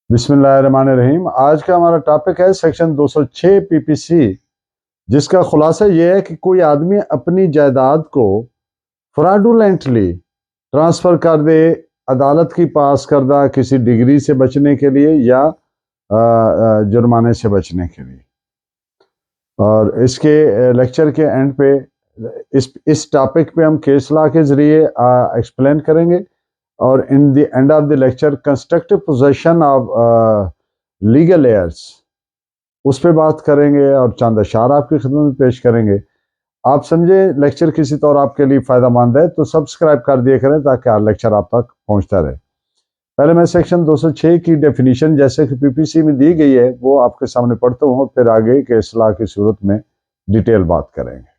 बिस्मिल्लाहिर्रहमानिर्रहीम। आज का हमारा टॉपिक है सेक्शन 206 पीपीसी, जिसका खुलासा यह है कि कोई आदमी अपनी जायदाद को फ्रॉडुलेंटली ट्रांसफ़र कर दे अदालत की पास करदा किसी डिग्री से बचने के लिए या जुर्माने से बचने के लिए। और इसके लेक्चर के एंड पे इस टॉपिक पे हम केस लॉ के ज़रिए एक्सप्लेन करेंगे और in the end of the lecture constructive possession of legal heirs उस पर बात करेंगे और चंद अशार आपकी खिदमत में पेश करेंगे। आप समझे लेक्चर किसी तौर आपके लिए फ़ायदेमंद है तो सब्सक्राइब कर दिया करें ताकि हर लेक्चर आप तक पहुंचता रहे। पहले मैं सेक्शन 206 की डेफिनेशन जैसे कि पीपीसी में दी गई है वो आपके सामने पढ़ता हूँ, फिर आगे के इस्लाह की सूरत में डिटेल बात करेंगे।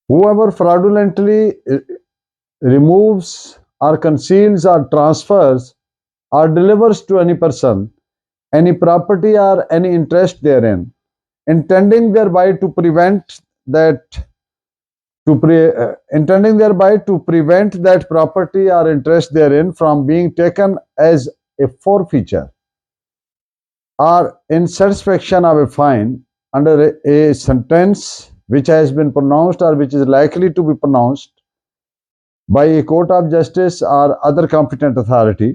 Whoever fraudulently removes or conceals or transfers or delivers to any person any property or any interest therein, intending thereby to prevent that property or interest therein from being taken as a forfeiture or in satisfaction of a fine under a sentence which has been pronounced or which is likely to be pronounced by a court of justice or other competent authority,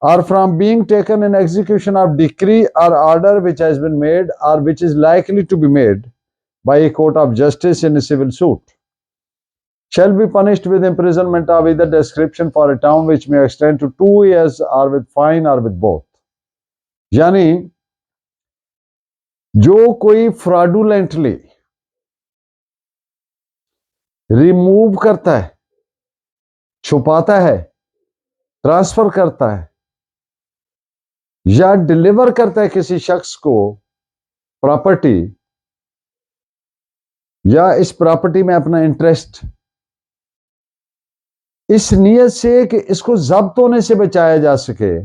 or from being taken in execution of decree or order which has been made or which is likely to be made by a court of justice in a civil suit, shall be punished with imprisonment of either description for a term which may extend to 2 years or with fine or with both। यानी जो कोई fraudulently remove करता है, छुपाता है, transfer करता है या deliver करता है किसी शख्स को प्रॉपर्टी या इस प्रॉपर्टी में अपना इंटरेस्ट, इस नीयत से कि इसको जब्त होने से बचाया जा सके,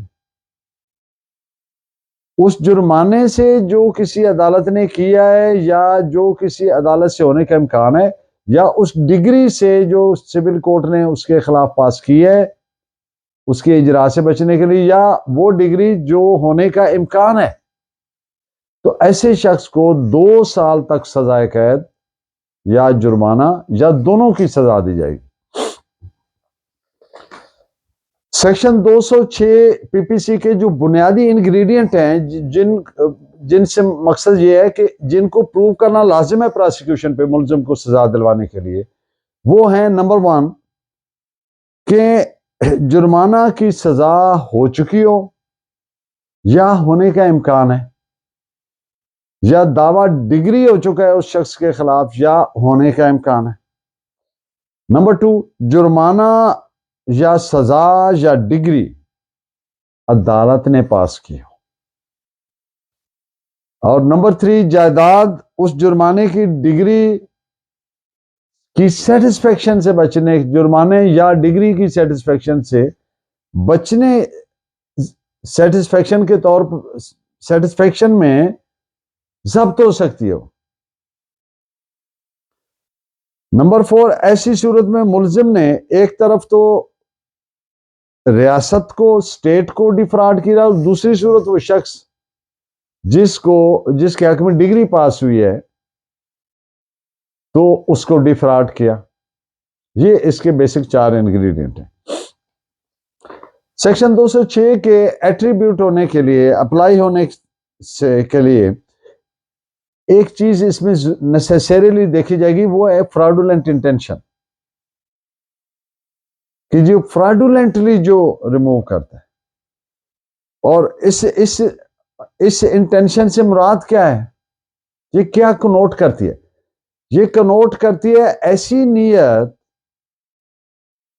उस जुर्माने से जो किसी अदालत ने किया है या जो किसी अदालत से होने का इम्कान है या उस डिग्री से जो सिविल कोर्ट ने उसके खिलाफ पास की है उसके इजरा से बचने के लिए, या वो डिग्री जो होने का इम्कान है, तो ऐसे शख्स को 2 साल तक सजाए कैद या जुर्माना या दोनों की सजा दी जाएगी। सेक्शन 206 पीपीसी के जो बुनियादी इंग्रेडिएंट हैं जिनसे मकसद ये है कि जिनको प्रूव करना लाजिम है प्रोसिक्यूशन पे मुलजिम को सजा दिलवाने के लिए, वो है नंबर 1 कि जुर्माना की सजा हो चुकी हो या होने का इम्कान है, या दावा डिग्री हो चुका है उस शख्स के खिलाफ या होने का इम्कान है। नंबर 2 जुर्माना या सजा या डिग्री अदालत ने पास की हो। और नंबर 3 जायदाद उस जुर्माने की डिग्री की सेटिस्फेक्शन से बचने, जुर्माने या डिग्री की सेटिस्फेक्शन से बचने, सेटिस्फेक्शन के तौर पर सेटिस्फेक्शन में जब्त हो सकती हो। नंबर 4 ऐसी सूरत में मुलजिम ने एक तरफ तो रियासत को, स्टेट को डिफ्रॉड किया और दूसरी सूरत वो शख्स जिसके हक में डिग्री पास हुई है तो उसको डिफ्रॉड किया। ये इसके बेसिक 4 इंग्रेडिएंट हैं। सेक्शन 206 के एट्रीब्यूट होने के लिए, अप्लाई होने से के लिए एक चीज इसमें नेसेसरीली देखी जाएगी, वो है फ्रॉडुलेंट इंटेंशन, कि जो फ्रॉडुलेंटली जो रिमूव करता है। और इस इंटेंशन से मुराद क्या है, ये क्या कनोट करती है? ये कनोट करती है ऐसी नीयत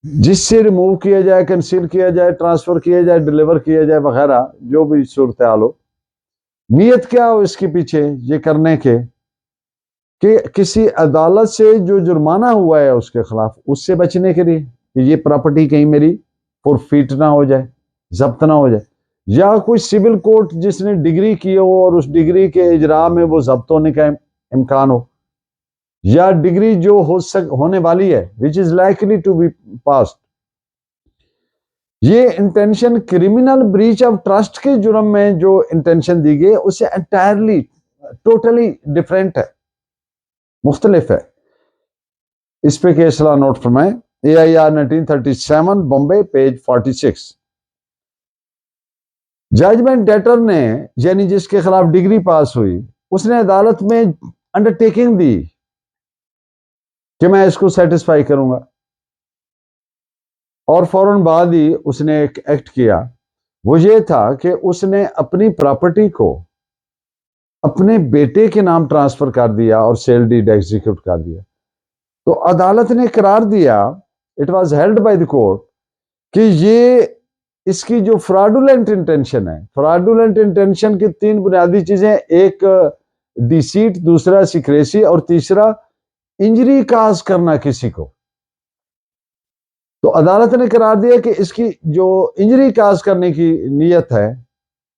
जिससे रिमूव किया जाए, कंसील किया जाए, ट्रांसफर किया जाए, डिलीवर किया जाए वगैरह, जो भी सूरत हाल हो, नीयत क्या हो इसके पीछे ये करने के, कि किसी अदालत से जो जुर्माना हुआ है उसके खिलाफ, उससे बचने के लिए कि ये प्रॉपर्टी कहीं मेरी फॉरफिट ना हो जाए, जब्त ना हो जाए, या कोई सिविल कोर्ट जिसने डिग्री की हो और उस डिग्री के इजरा में वो जब्त होने का इम्कान हो, या डिग्री जो होने वाली है which is likely to be passed, ये intention criminal breach of trust के जुर्म में जो इंटेंशन दी गई उससे एंटायरली टोटली डिफरेंट है, मुख्तलिफ है। इस पे केस लॉ नोट फरमाएं। AIR 1937 Bombay page 46। Judgment debtor ने यानी जिसके खिलाफ डिग्री पास हुई उसने अदालत में अंडरटेकिंग दी कि मैं इसको सेटिस्फाई करूंगा, और फौरन बाद ही उसने एक एक्ट किया। वो ये था कि उसने अपनी प्रॉपर्टी को अपने बेटे के नाम ट्रांसफर कर दिया और सेल डीड एग्जीक्यूट कर दिया। तो अदालत ने करार दिया, it was held by the court, कि ये इसकी जो फ्रॉडुलेंट इंटेंशन है, फ्रॉडुलेंट इंटेंशन की तीन बुनियादी चीजें, एक डिसीट, दूसरा सिक्रेसी और तीसरा इंजरी काज करना किसी को। तो अदालत ने करार दिया कि इसकी जो इंजरी काज करने की नीयत है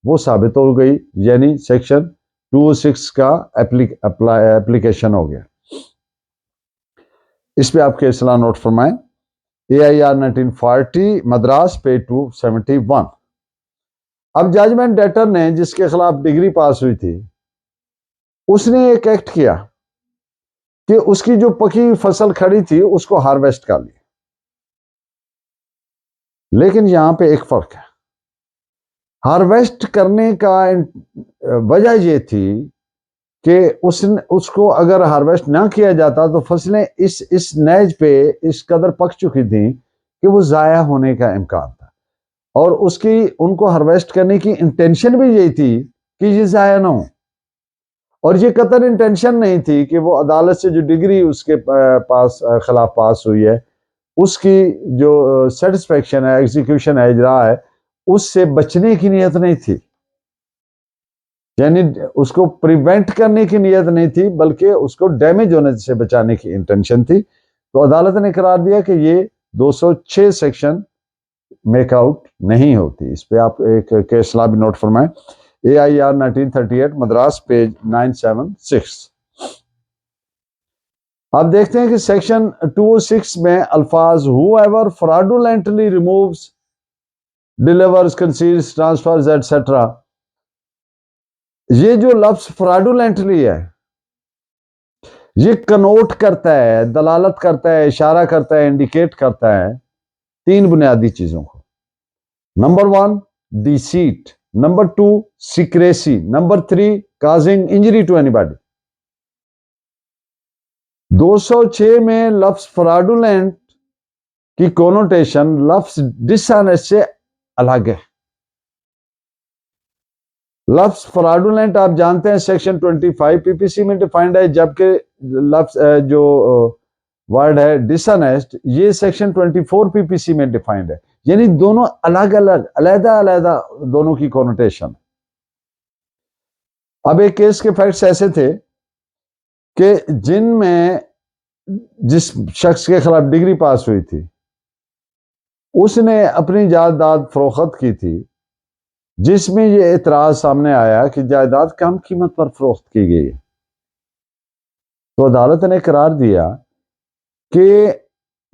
वो साबित हो गई, यानी सेक्शन 206 का एप्लीकेशन हो गया। इस पे आपके इस्लाह नोट फरमाएं। AIR 1940 Madras page 271। अब जजमेंट डेटर ने जिसके खिलाफ डिग्री पास हुई थी उसने एक एक्ट किया कि उसकी जो पकी फसल खड़ी थी उसको हार्वेस्ट कर लिया। लेकिन यहां पे एक फर्क है। हार्वेस्ट करने का वजह यह थी कि उसको अगर हार्वेस्ट ना किया जाता तो फसलें इस नेज पे इस कदर पक चुकी थी कि वो जाया होने का इम्कान था, और उसकी उनको हार्वेस्ट करने की इंटेंशन भी यही थी कि ये जाया ना हो। और ये कतई इंटेंशन नहीं थी कि वो अदालत से जो डिग्री उसके पास खिलाफ पास हुई है उसकी जो सेटिस्फेक्शन है, एग्जीक्यूशन है, इजरा है, उससे बचने की नीयत नहीं थी, यानी उसको प्रिवेंट करने की नीयत नहीं थी, बल्कि उसको डैमेज होने से बचाने की इंटेंशन थी। तो अदालत ने करार दिया कि ये 206 सेक्शन मेकआउट नहीं होती। इस पे आप एक केस लॉ भी नोट फरमाएं। AIR 1938 Madras page 976। अब देखते हैं कि सेक्शन 206 में अल्फाज whoever fraudulently removes, delivers, conceals, transfers etc, ये जो लफ्ज फ्रॉडुलेंटली है ये कनोट करता है, दलालत करता है, इशारा करता है, इंडिकेट करता है तीन बुनियादी चीजों को। Number 1 deceit, number 2 secrecy, number 3 causing injury to anybody. 206 में लफ्ज फ्रॉडुलेंट की कोनोटेशन लफ्ज डिसऑनेस्ट से अलग है। लफ्ज फ्रॉडुलेंट आप जानते हैं सेक्शन 25 PPC में डिफाइंड है, जबकि लफ्ज जो वर्ड है डिसऑनेस्ट ये सेक्शन 24 PPC में डिफाइंड है, यानी दोनों अलग अलग अलग दोनों की कोनोटेशन। अब एक केस के फैक्ट्स ऐसे थे कि जिनमें जिस शख्स के खिलाफ डिग्री पास हुई थी उसने अपनी जायदाद फरोख्त की थी, जिसमें यह एतराज सामने आया कि जायदाद कम कीमत पर फरोख्त की गई है। तो अदालत ने करार दिया कि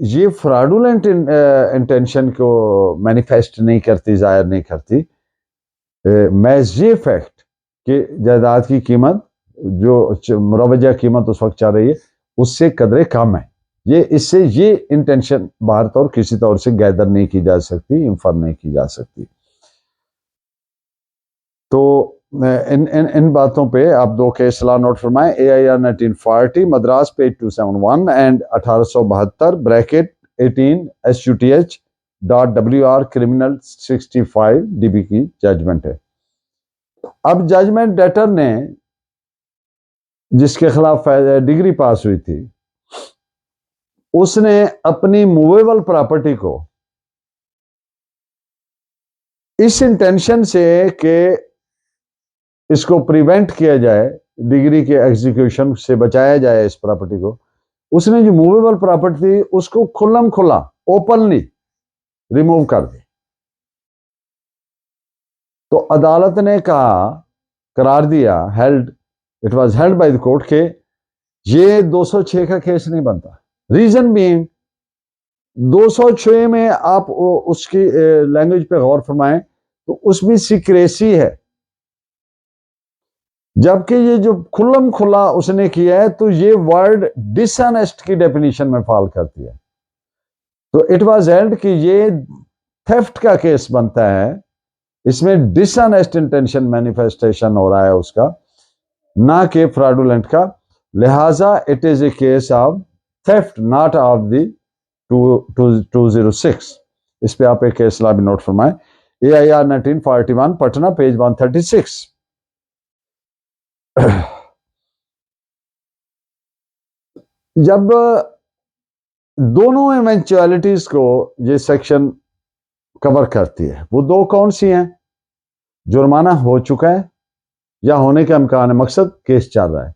ये फ्रॉडुलेंट इंटेंशन को मैनिफेस्ट नहीं करती, जाहिर नहीं करती, महज ये फैक्ट कि जायदाद की कीमत जो मुरवजा कीमत उस वक्त चल रही है उससे कदरे कम है, ये इससे ये इंटेंशन बाहर तौर किसी तौर से गैदर नहीं की जा सकती, इंफर नहीं की जा सकती। तो इन बातों पे आप दो केस लॉ नोट फरमाएं। AIR 1940 Madras page 271 and 1872 bracket 18 SUTH.WR criminal 65 DB की जजमेंट है। अब जजमेंट डेटर ने जिसके खिलाफ डिग्री पास हुई थी उसने अपनी मूवेबल प्रॉपर्टी को इस इंटेंशन से कि इसको प्रिवेंट किया जाए, डिग्री के एग्जीक्यूशन से बचाया जाए इस प्रॉपर्टी को, उसने जो मूवेबल प्रॉपर्टी थी उसको खुल्लम खुला ओपनली रिमूव कर दी। तो अदालत ने कहा, करार दिया, held, it was held by the court के ये 206 का केस नहीं बनता। रीजन बीइंग 206 में आप उसकी लैंग्वेज पे गौर फरमाएं तो उसमें सीक्रेसी है, जबकि ये जो खुल्लम खुला उसने किया है तो ये वर्ड डिसऑनेस्ट की डेफिनेशन में फॉल करती है। तो इट वाज हेल्ड कि ये थेफ्ट का केस बनता है, इसमें डिसऑनेस्ट इंटेंशन मैनिफेस्टेशन हो रहा है उसका, ना कि फ्रॉडुलेंट का, लिहाजा it is a case of theft not of the 206। इस पे आप एक केस ला भी नोट फरमाएं, AIR 1941 पटना पेज 136। जब दोनों इवेंचुअलिटीज को ये सेक्शन कवर करती है, वो दो कौन सी हैं? जुर्माना हो चुका है या होने का इम्कान है, मकसद केस चल रहा है।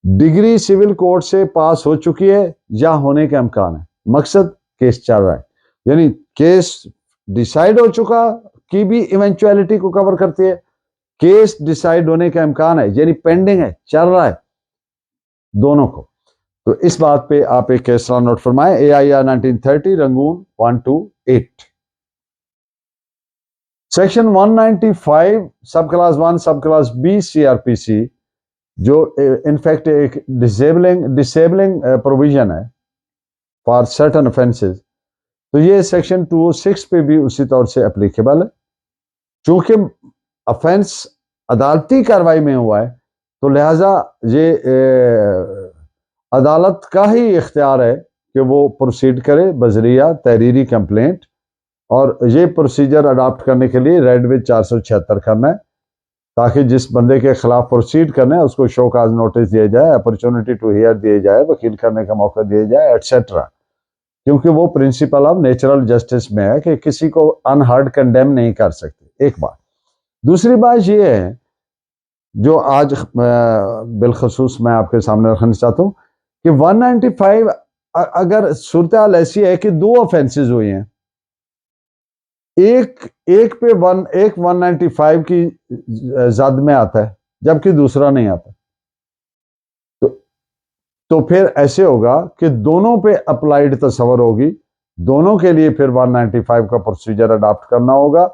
डिग्री सिविल कोर्ट से पास हो चुकी है या होने का इम्कान है, मकसद केस चल रहा है। यानी केस डिसाइड हो चुका की भी इवेंचुअलिटी को कवर करती है, केस डिसाइड होने का इम्कान है यानी पेंडिंग है, चल रहा है, दोनों को। तो इस बात पे आप एक केस नोट फरमाएं, AIR 1930 Rangoon 128। Section 195 sub class 1 sub class B CRPC जो इनफैक्ट एक डिसेबलिंग प्रोविजन है फॉर सर्टन ऑफेंसेस, तो ये सेक्शन 206 पे भी उसी तौर से एप्लीकेबल है। चूंकि ऑफेंस अदालती कार्रवाई में हुआ है तो लिहाजा ये अदालत का ही इख्तियार है कि वो प्रोसीड करे बजरिया तहरीरी कंप्लेंट, और ये प्रोसीजर अडॉप्ट करने के लिए रेड विद 476 करना है, ताकि जिस बंदे के खिलाफ प्रोसीड करना है उसको शो काज नोटिस दिया जाए, अपॉर्चुनिटी टू हियर दिए जाए, वकील करने का मौका दिया जाए, एटसेट्रा। क्योंकि वो प्रिंसिपल ऑफ नेचुरल जस्टिस में है कि किसी को अनहर्ड कंडेम नहीं कर सकते, एक बात। दूसरी बात ये है जो आज बिलखसूस मैं आपके सामने रखना चाहता हूँ कि 195 अगर सूरत हाल ऐसी है कि दो ऑफेंसेस हुई हैं, एक 195 की जद में आता है जबकि दूसरा नहीं आता, तो फिर ऐसे होगा कि दोनों पे अप्लाइड तस्वर होगी, दोनों के लिए फिर 195 का प्रोसीजर अडॉप्ट करना होगा,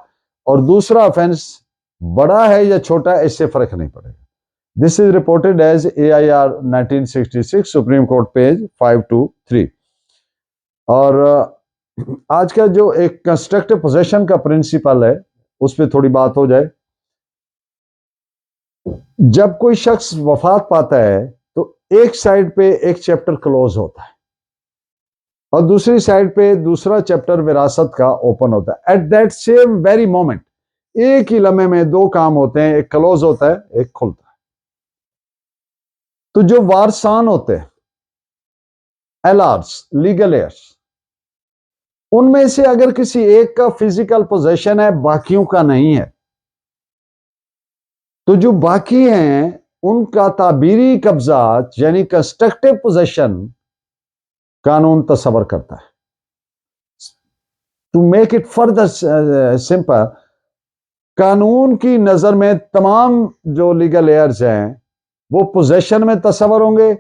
और दूसरा ऑफेंस बड़ा है या छोटा है इससे फर्क नहीं पड़ेगा। This is reported as AIR 1966 supreme court page 523। और आज का जो एक कंस्ट्रक्टिव पोजेशन का प्रिंसिपल है उस पर थोड़ी बात हो जाए। जब कोई शख्स वफात पाता है तो एक साइड पे एक चैप्टर क्लोज होता है और दूसरी साइड पे दूसरा चैप्टर विरासत का ओपन होता है। At that same very moment एक ही लम्हे में दो काम होते हैं, एक क्लोज होता है एक खुलता है। तो जो वारसान होते हैं, एलार्स, लीगल एयर्स, उनमें से अगर किसी एक का फिजिकल पोजेशन है बाकियों का नहीं है, तो जो बाकी हैं उनका ताबीरी कब्जा यानी कंस्ट्रक्टिव पोजेशन कानून तस्वर करता है। To make it further simple, कानून की नजर में तमाम जो लीगल एयर्स हैं वो पोजेशन में तस्वर होंगे,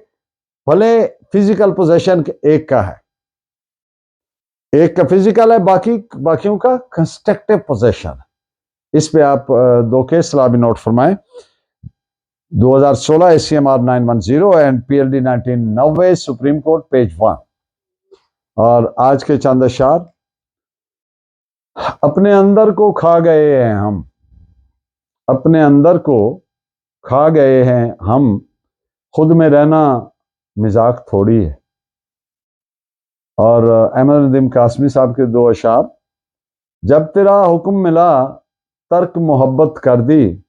भले फिजिकल पोजेशन एक का है, एक का फिजिकल है, बाकियों का कंस्ट्रक्टिव पोजेशन। इस पे आप दो केस भी नोट फरमाएं, 2016 ACMR 910 and PLD 1990 supreme court page 1। और आज के चंद अशार, अपने अंदर को खा गए हैं हम, अपने अंदर को खा गए हैं हम, खुद में रहना मिजाक थोड़ी है। और अहमद नदीम कासमी साहब के दो अशार, जब तेरा हुक्म मिला तर्क मोहब्बत कर दी,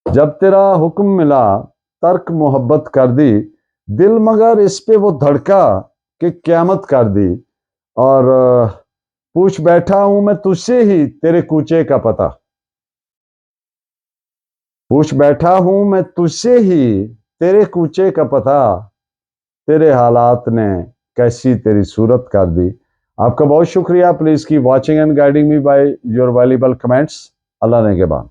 जब तेरा हुक्म मिला तर्क मोहब्बत कर दी, दिल मगर इस पे वो धड़का कि क़यामत कर दी। और पूछ बैठा हूं मैं तुझसे ही तेरे कूचे का पता, पूछ बैठा हूं मैं तुझसे ही तेरे कूचे का पता, तेरे हालात ने कैसी तेरी सूरत कर दी। आपका बहुत शुक्रिया। Please keep watching and guiding me by your valuable comments. अल्लाह ने के बाद।